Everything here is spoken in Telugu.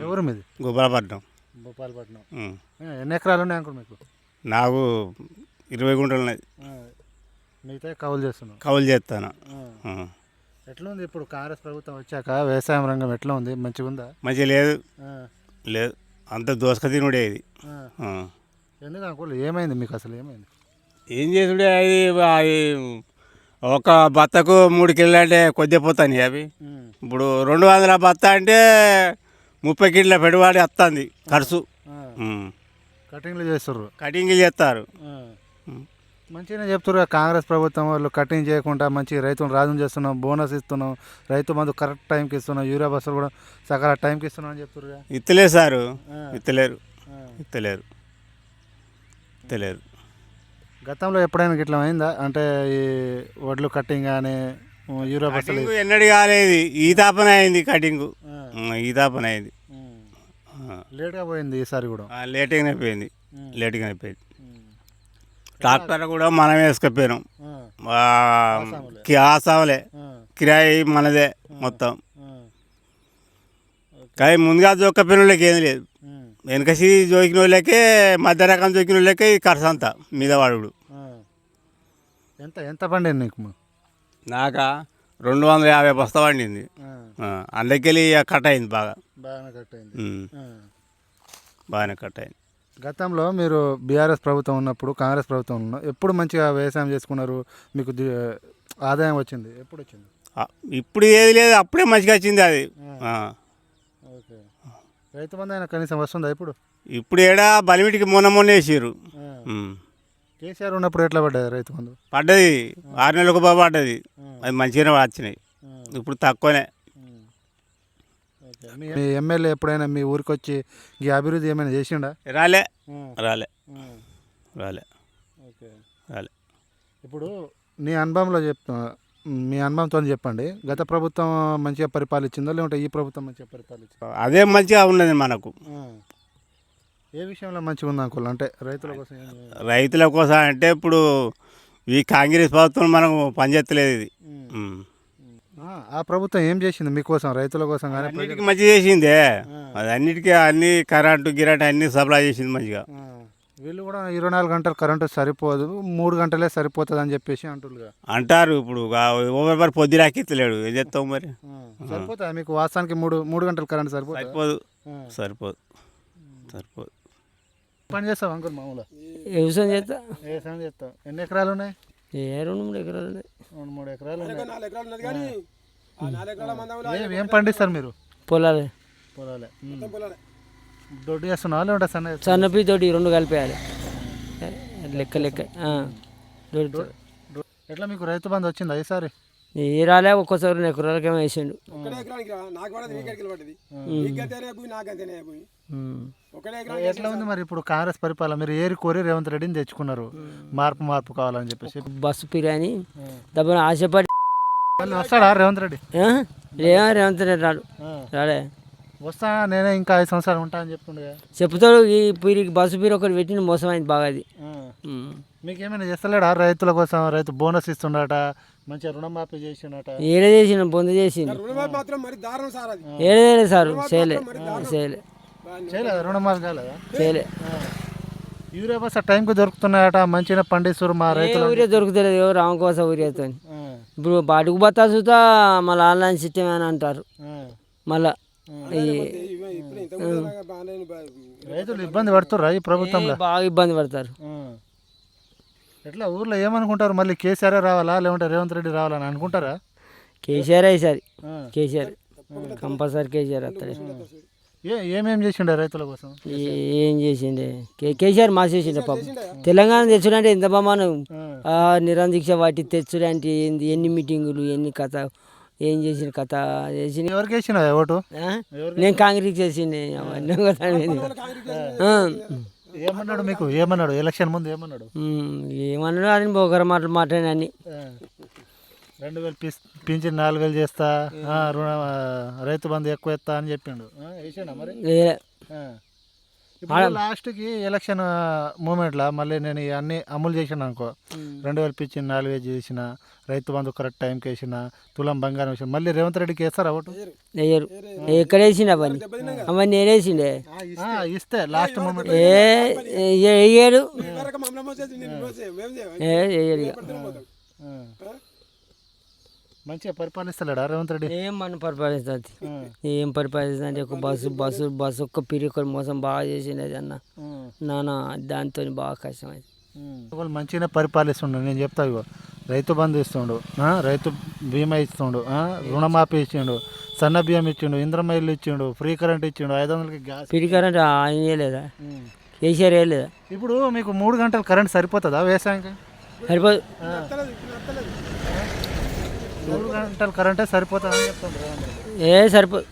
ఎవరు మీది? గోపాలపట్నం. భూపాలపట్నం. ఎన్ని ఎకరాలు ఉన్నాయి అంకుల్ మీకు? నాకు 20 గుంటలు ఉన్నాయి. మిగతా కౌలు చేస్తున్నాం. కౌలు చేస్తాను. ఎట్లా ఉంది ఇప్పుడు కాంగ్రెస్ ప్రభుత్వం వచ్చాక వ్యవసాయం రంగం ఎట్లా ఉంది? మంచిగా ఉందా? మంచిగా లేదు. లేదు, అంత దోసక తినుడే ఇది. ఎందుకు అంకుల్ ఏమైంది మీకు? అసలు ఏమైంది? ఏం చేసుడే అది ఒక బత్తకు 3 కిలోలు అంటే కొద్దిగా పోతాయి అవి. ఇప్పుడు 200 బత్త అంటే 30 కిలోల పెట్టుబడి వస్తుంది ఖర్చు. కటింగ్లు చేస్తారు. కటింగ్లు చేస్తారు. మంచిగానే చెప్తారు కాంగ్రెస్ ప్రభుత్వం వాళ్ళు. కటింగ్ చేయకుండా మంచి రైతులను రాజు చేస్తున్నాం, బోనస్ ఇస్తున్నాం, రైతు మందు కరెక్ట్ టైంకి ఇస్తున్నాం, యూరియా బస్సులు కూడా సకాల టైంకి ఇస్తున్నాం అని చెప్తారు. ఇత్తలేరు సారు, ఇత్తలేరు ఇత్తలేరు ఇత్తలేరు. గతంలో ఎప్పుడైనా ఇట్లా అయిందా? అంటే ఈ వడ్లు కటింగ్ కానీ యూరియా బస్సులు ఎన్నడూ కాలేదు. ఈ తాపన అయింది కటింగ్. ఈ తాపన అయింది. లేట్గా పోయింది ఈసారి కూడా. లేట్గానే అయిపోయింది. లేట్గానే అయిపోయింది. ట్రాక్టర్ కూడా మనం వేసుకపోయినాం. ఆసామలే కిరాయి మనదే మొత్తం. కానీ ముందుగా జోక్కపోయిన వాళ్ళకి ఏం లేదు. వెనకసి జోకిన వాళ్ళకే, మధ్య రకం జోకిన వాళ్ళకే ఈ ఖర్చు అంతా మీద వాడు. ఎంత ఎంత పండింది నీకు? నాకా 250 బస్తా పండింది. అందుకెళ్ళి కట్ అయింది. బాగానే కట్ అయింది. బాగానే కట్ అయింది. గతంలో మీరు బీఆర్ఎస్ ప్రభుత్వం ఉన్నప్పుడు, కాంగ్రెస్ ప్రభుత్వం ఎప్పుడు మంచిగా వ్యవసాయం చేసుకున్నారు? మీకు ఆదాయం వచ్చింది ఎప్పుడు వచ్చింది? ఇప్పుడు ఏది లేదు, అప్పుడే మంచిగా వచ్చింది అది. ఓకే. రైతు బంధు అయినా కనీసం వస్తుందా ఇప్పుడు? ఇప్పుడు ఏడా బలిమిటికి మొన్న వేసారు. కేసీఆర్ ఉన్నప్పుడు ఎట్లా పడ్డది రైతు బంధు? పడ్డది 6 నెలలకు పడ్డది. అది మంచిగానే వచ్చినాయి. ఇప్పుడు తక్కువనే. మీ ఎమ్మెల్యే ఎప్పుడైనా మీ ఊరికి వచ్చి ఈ అభివృద్ధి ఏమైనా చేసిండా? రాలే రాలే రాలే ఓకే రాలే. ఇప్పుడు మీ అనుభవంతో చెప్పండి, గత ప్రభుత్వం మంచిగా పరిపాలించిందో లేకుంటే ఈ ప్రభుత్వం మంచిగా పరిపాలించిందో? అదే మంచిగా ఉన్నది మనకు. ఏ విషయంలో మంచిగా ఉంది అంకుల్? అంటే రైతుల కోసం అంటే ఇప్పుడు ఈ కాంగ్రెస్ ప్రభుత్వం మనకు పనిచేస్తలేదు. ఇది ఆ ప్రభుత్వం ఏం చేసింది మీకోసం, రైతుల కోసం? కానీ అన్నిటికీ మంచిగా చేసిందే. అది అన్నిటికీ అన్ని కరెంటు గిరెంటు అన్ని సప్లై చేసింది మంచిగా. వీళ్ళు కూడా 24 గంటలు కరెంటు సరిపోదు, 3 గంటలే సరిపోతుంది అని చెప్పేసి అంటారు. ఇప్పుడు ఓవర్ పొద్దురాకెత్తలేడు, ఏం చేస్తావు మరి? సరిపోతుంది మీకు వాస్తవానికి 3 గంటలు కరెంటు సరిపోదు. సరిపోదు సరిపోదు. పని చేస్తావు అంకుల్? మామూలుగా వ్యవసాయం చేస్తావు. ఎన్ని ఎకరాలు ఉన్నాయి? 2-3 ఎకరాలు ఉన్నాయి. 2-3 ఎకరాలు ఏం పండిస్తారు మీరు? పొలాలే. దొడ్డు చేస్తున్నావా లేకుంటే సన్నపి తోటి 2 కలిపేయాలి. లెక్క ఎట్లా మీకు రైతు బంధు వచ్చిందా ఈసారి? ఏ రాలే, ఒక్కోసారి 2 ఎకరాలకేమో వేసిండు. ఎట్లా ఉంది మరి ఇప్పుడు కాంగ్రెస్ పరిపాలన? మీరు ఏరి కోరి రేవంత్ రెడ్డిని తెచ్చుకున్నారు, మార్పు కావాలని చెప్పేసి. బస్సు పిరాని డబ్బులు ఆశపడి వస్తాడా రేవంత్ రెడ్డి? రేవంత్ రెడ్డి రాడే. వస్తా, నేనే ఇంకా 5 సంవత్సరాలు ఉంటా అని చెప్తుండే. చెప్తాడు. ఈ పీరికి బస్సు పీరు ఒకటి పెట్టిన మోసమైంది బాగా. అది మీకు ఏమైనా చేస్తలేడా రైతుల కోసం? రైతు బోనస్ ఇస్తుండట, మంచిగా రుణమాఫీ చేసిండట. ఏడే చేసిన బొంద చేసింది. ఏడే సార్ చేయలేదు. రుణమాఫీ కాలేదా? చేయలే. యూరియా బస్ టైంకి దొరుకుతున్నాయట, మంచిగా పండిస్తారు మా రైతులు. యూరియా దొరుకుతలేదు, రామకోస యూరియాతో. ఇప్పుడు బాటికి బత్తా చూస్తా మళ్ళీ ఆన్లైన్ సిస్టమ్ అని అంటారు. మళ్ళా రైతులు ఇబ్బంది పడుతుర్రా ఈ ప్రభుత్వంలో? బాగా ఇబ్బంది పడతారు. ఎట్లా ఊర్లో ఏమనుకుంటారు? మళ్ళీ కేసీఆర్ రావాలా లేకుంటే రేవంత్ రెడ్డి రావాలని అనుకుంటారా? కేసీఆర్ ఈసారి. కేసీఆర్ కంపల్సరీ కేసీఆర్ వస్తాడు. ఏమేం చేసిండే రైతుల కోసం? ఏం చేసిండే? కేసీఆర్ చేసిండే పాపం. తెలంగాణ తెచ్చుడంటే ఎంత బొమ్మను నిరందీక్ష వాటి తెచ్చుడంటే ఏంది, ఎన్ని మీటింగులు, ఎన్ని కథ, ఏం చేసిన కథ చేసిన. ఎవరికి వేసిన ఓటు? నేను కాంగ్రెస్ చేసిండే. ఏమన్నాడు మీకు? ఏమన్నాడు ఎలక్షన్ ముందు? ఏమన్నాడు అని ఒకరి మాటలు మాట్లాడి 2000 పింఛన్ 4000 చేస్తా, రైతు బంధు ఎక్కువ ఎత్తా అని చెప్పిండు. మరి ఇప్పుడు లాస్ట్కి ఎలక్షన్ మూమెంట్లో మళ్ళీ నేను అన్ని అమలు చేసాను అనుకో, 2000 పింఛన్ 4000 చేసిన, రైతు బంధు కరెక్ట్ టైంకి వేసిన, తులం బంగారం వేసిన, మళ్ళీ రేవంత్ రెడ్డికి వేస్తారా ఓటు? వేయరు. ఎక్కడ వేసిండు అవన్నీ? అవన్నీ నేనేసిండే. ఇస్తే లాస్ట్ మూమెంట్ వేయడు. వేయడు ఇక. మంచిగా పరిపాలిస్తలేడా రేవంత్ రెడ్డి? ఏం మనం పరిపాలిస్తుంది, ఏం పరిపాలిస్తుంది అంటే ఒక బస్సు ఒక్క పిరికొలు మోసం బాగా చేసింది అది అన్న నాన్న, దాంతో బాగా కష్టమైంది. వాళ్ళు మంచిగానే పరిపాలిస్తుండు. నేను చెప్తా, ఇగో రైతు బంధు ఇస్తుండు, రైతు బీమా ఇస్తుండు, రుణమాఫీ ఇచ్చిండు, సన్న బియ్యం ఇచ్చిండు, ఇంద్రమ్మ ఇల్లు ఇచ్చిండు, ఫ్రీ కరెంట్ ఇచ్చిండు, 500కి గ్యాస్. ఫ్రీ కరెంట్ ఆయన వేయలేదా? కేసీఆర్ వేయలేదా? ఇప్పుడు మీకు 3 గంటలు కరెంట్ సరిపోతుందా వ్యవసాయానికి? సరిపోదు. 3 గంటలు కరెంటే సరిపోతుందని చెప్తుండ్రు. సరిపోదు.